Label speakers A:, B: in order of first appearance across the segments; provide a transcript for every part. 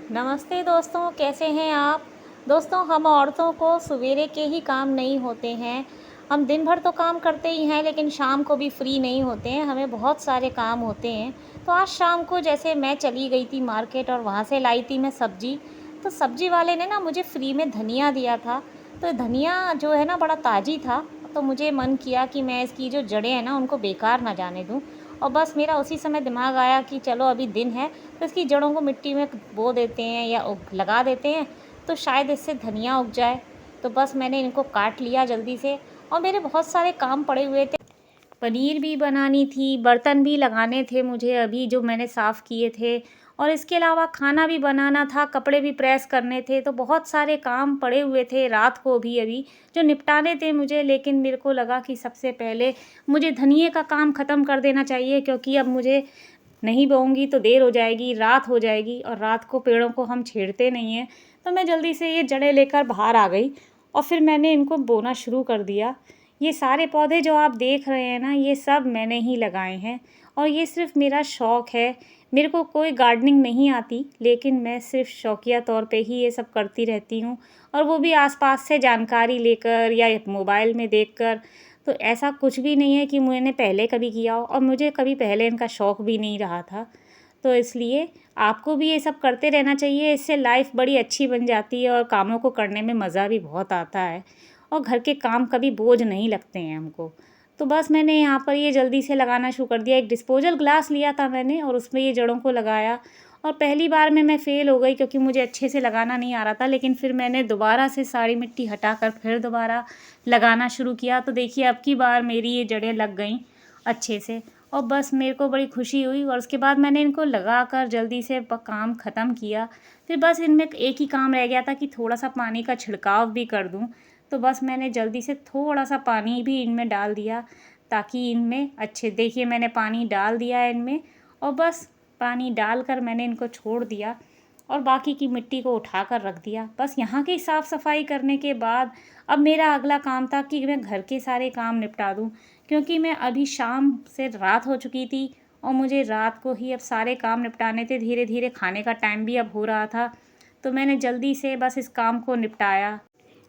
A: नमस्ते दोस्तों, कैसे हैं आप? दोस्तों, हम औरतों को सवेरे के ही काम नहीं होते हैं। हम दिन भर तो काम करते ही हैं, लेकिन शाम को भी फ्री नहीं होते हैं, हमें बहुत सारे काम होते हैं। तो आज शाम को जैसे मैं चली गई थी मार्केट और वहाँ से लाई थी मैं सब्ज़ी। तो सब्ज़ी वाले ने ना मुझे फ्री में धनिया दिया था। तो धनिया जो है ना बड़ा ताज़ी था, तो मुझे मन किया कि मैं इसकी जो जड़ें हैं ना उनको बेकार ना जाने दूँ। और बस मेरा उसी समय दिमाग आया कि चलो अभी दिन है, तो इसकी जड़ों को मिट्टी में बो देते हैं या लगा देते हैं, तो शायद इससे धनिया उग जाए। तो बस मैंने इनको काट लिया जल्दी से। और मेरे बहुत सारे काम पड़े हुए थे, पनीर भी बनानी थी, बर्तन भी लगाने थे मुझे अभी जो मैंने साफ़ किए थे, और इसके अलावा खाना भी बनाना था, कपड़े भी प्रेस करने थे। तो बहुत सारे काम पड़े हुए थे रात को भी अभी जो निपटाने थे मुझे। लेकिन मेरे को लगा कि सबसे पहले मुझे धनिये का काम ख़त्म कर देना चाहिए, क्योंकि अब मुझे नहीं बोऊँगी तो देर हो जाएगी, रात हो जाएगी, और रात को पेड़ों को हम छेड़ते नहीं हैं। तो मैं जल्दी से ये जड़ें लेकर बाहर आ गई और फिर मैंने इनको बोना शुरू कर दिया। ये सारे पौधे जो आप देख रहे हैं ना, ये सब मैंने ही लगाए हैं, और ये सिर्फ़ मेरा शौक़ है। मेरे को कोई गार्डनिंग नहीं आती, लेकिन मैं सिर्फ़ शौकिया तौर पे ही ये सब करती रहती हूँ, और वो भी आस-पास से जानकारी लेकर या मोबाइल में देखकर। तो ऐसा कुछ भी नहीं है कि मैंने पहले कभी किया हो, और मुझे कभी पहले इनका शौक़ भी नहीं रहा था। तो इसलिए आपको भी ये सब करते रहना चाहिए, इससे लाइफ़ बड़ी अच्छी बन जाती है और कामों को करने में मज़ा भी बहुत आता है, और घर के काम कभी बोझ नहीं लगते हैं हमको। तो बस मैंने यहाँ पर ये जल्दी से लगाना शुरू कर दिया। एक डिस्पोज़ल ग्लास लिया था मैंने और उसमें ये जड़ों को लगाया, और पहली बार में मैं फ़ेल हो गई क्योंकि मुझे अच्छे से लगाना नहीं आ रहा था। लेकिन फिर मैंने दोबारा से सारी मिट्टी हटाकर फिर दोबारा लगाना शुरू किया। तो देखिए अब की बार मेरी ये जड़ें लग गईं अच्छे से, और बस मेरे को बड़ी खुशी हुई। और उसके बाद मैंने इनको लगाकर जल्दी से काम ख़त्म किया। फिर बस इनमें एक ही काम रह गया था कि थोड़ा-सा पानी का छिड़काव भी कर दूँ। तो बस मैंने जल्दी से थोड़ा-सा पानी भी इनमें डाल दिया, ताकि इनमें अच्छे, देखिए मैंने पानी डाल दिया है इनमें, और बस पानी डालकर मैंने इनको छोड़ दिया और बाकी की मिट्टी को उठाकर रख दिया। बस यहाँ की साफ़-सफ़ाई करने के बाद अब मेरा अगला काम था कि मैं घर के सारे काम निपटा दूँ, क्योंकि मैं अभी शाम से रात हो चुकी थी और मुझे रात को ही अब सारे काम निपटाने थे। धीरे-धीरे खाने का टाइम भी अब हो रहा था, तो मैंने जल्दी से बस इस काम को निपटाया।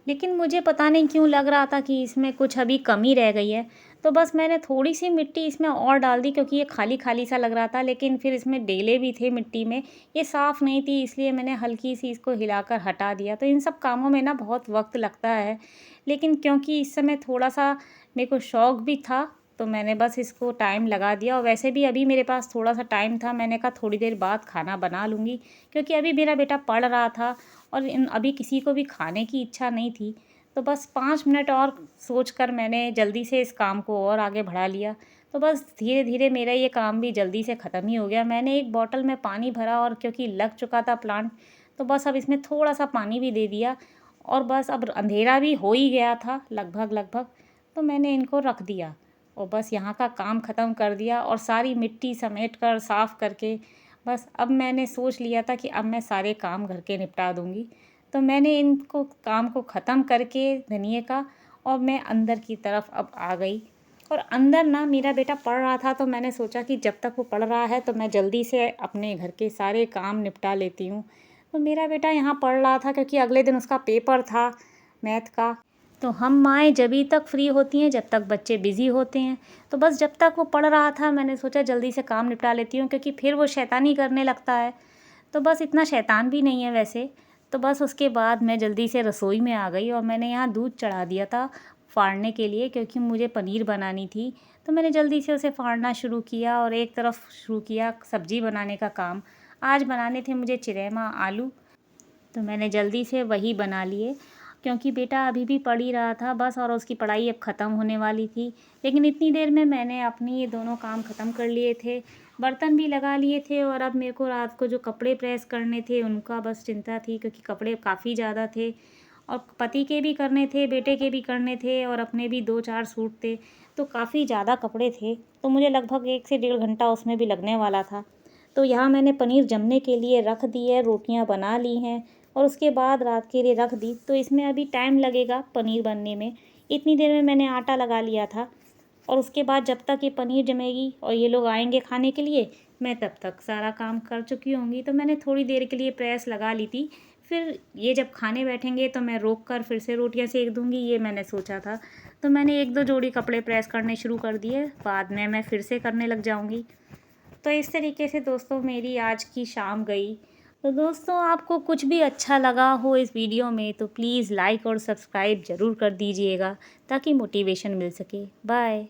A: लेकिन मुझे पता नहीं क्यों लग रहा था कि इसमें कुछ अभी कमी रह गई है। तो बस मैंने थोड़ी-सी मिट्टी इसमें और डाल दी, क्योंकि ये खाली-खाली सा लग रहा था। लेकिन फिर इसमें डेले भी थे मिट्टी में, ये साफ़ नहीं थी, इसलिए मैंने हल्की-सी इसको हिलाकर हटा दिया। तो इन सब कामों में ना बहुत वक़्त लगता है, लेकिन क्योंकि इस समय थोड़ा-सा मेरे को शौक़ भी था, तो मैंने बस इसको टाइम लगा दिया। और वैसे भी अभी मेरे पास थोड़ा-सा टाइम था, मैंने कहा थोड़ी देर बाद खाना बना लूँगी, क्योंकि अभी मेरा बेटा पढ़ रहा था और अभी किसी को भी खाने की इच्छा नहीं थी। तो बस 5 मिनट और सोचकर मैंने जल्दी से इस काम को और आगे बढ़ा लिया। तो बस धीरे-धीरे मेरा ये काम भी जल्दी से ख़त्म ही हो गया। मैंने एक बॉटल में पानी भरा, और क्योंकि लग चुका था प्लांट, तो बस अब इसमें थोड़ा-सा पानी भी दे दिया, और बस अब अंधेरा भी हो ही गया था लगभग-लगभग, तो मैंने इनको रख दिया और बस यहाँ का काम ख़त्म कर दिया, और सारी मिट्टी समेट कर साफ़ करके बस अब मैंने सोच लिया था कि अब मैं सारे काम घर के निपटा दूँगी। तो मैंने इनको काम को ख़त्म करके धनिये का, और मैं अंदर की तरफ अब आ गई। और अंदर ना मेरा बेटा पढ़ रहा था, तो मैंने सोचा कि जब तक वो पढ़ रहा है तो मैं जल्दी से अपने घर के सारे काम निपटा लेती हूँ। तो मेरा बेटा यहाँ पढ़ रहा था, क्योंकि अगले दिन उसका पेपर था मैथ का। तो हम माएँ जभी तक फ्री होती हैं जब तक बच्चे बिज़ी होते हैं। तो बस जब तक वो पढ़ रहा था मैंने सोचा जल्दी से काम निपटा लेती हूँ, क्योंकि फिर वो शैतानी करने लगता है। तो बस इतना शैतान भी नहीं है वैसे। तो बस उसके बाद मैं जल्दी से रसोई में आ गई, और मैंने यहाँ दूध चढ़ा दिया था फाड़ने के लिए, क्योंकि मुझे पनीर बनानी थी। तो मैंने जल्दी से उसे फाड़ना शुरू किया और एक तरफ शुरू किया सब्ज़ी बनाने का काम। आज बनाने थे मुझे चिरैमा आलू, तो मैंने जल्दी से वही बना लिए, क्योंकि बेटा अभी भी पढ़ ही रहा था बस, और उसकी पढ़ाई अब ख़त्म होने वाली थी। लेकिन इतनी देर में मैंने अपनी ये दोनों काम ख़त्म कर लिए थे, बर्तन भी लगा लिए थे, और अब मेरे को रात को जो कपड़े प्रेस करने थे उनका बस चिंता थी, क्योंकि कपड़े काफ़ी ज़्यादा थे, और पति के भी करने थे, बेटे के भी करने थे, और अपने भी 2-4 सूट थे। तो काफ़ी ज़्यादा कपड़े थे, तो मुझे लगभग 1 से डेढ़ घंटा उसमें भी लगने वाला था। तो यहाँ मैंने पनीर जमने के लिए रख दी है, रोटियाँ बना ली हैं, और उसके बाद रात के लिए रख दी। तो इसमें अभी टाइम लगेगा पनीर बनने में। इतनी देर में मैंने आटा लगा लिया था, और उसके बाद जब तक ये पनीर जमेगी और ये लोग आएंगे खाने के लिए, मैं तब तक सारा काम कर चुकी होंगी। तो मैंने थोड़ी देर के लिए प्रेस लगा ली थी। फिर ये जब खाने बैठेंगे तो मैं रोक कर फिर से रोटियां सेक दूंगी, ये मैंने सोचा था। तो मैंने 1-2 जोड़ी कपड़े प्रेस करने शुरू कर दिए, बाद में मैं फिर से करने लग जाऊंगी। तो इस तरीके से दोस्तों मेरी आज की शाम गई। तो दोस्तों आपको कुछ भी अच्छा लगा हो इस वीडियो में तो प्लीज़ लाइक और सब्सक्राइब ज़रूर कर दीजिएगा ताकि मोटिवेशन मिल सके। बाय।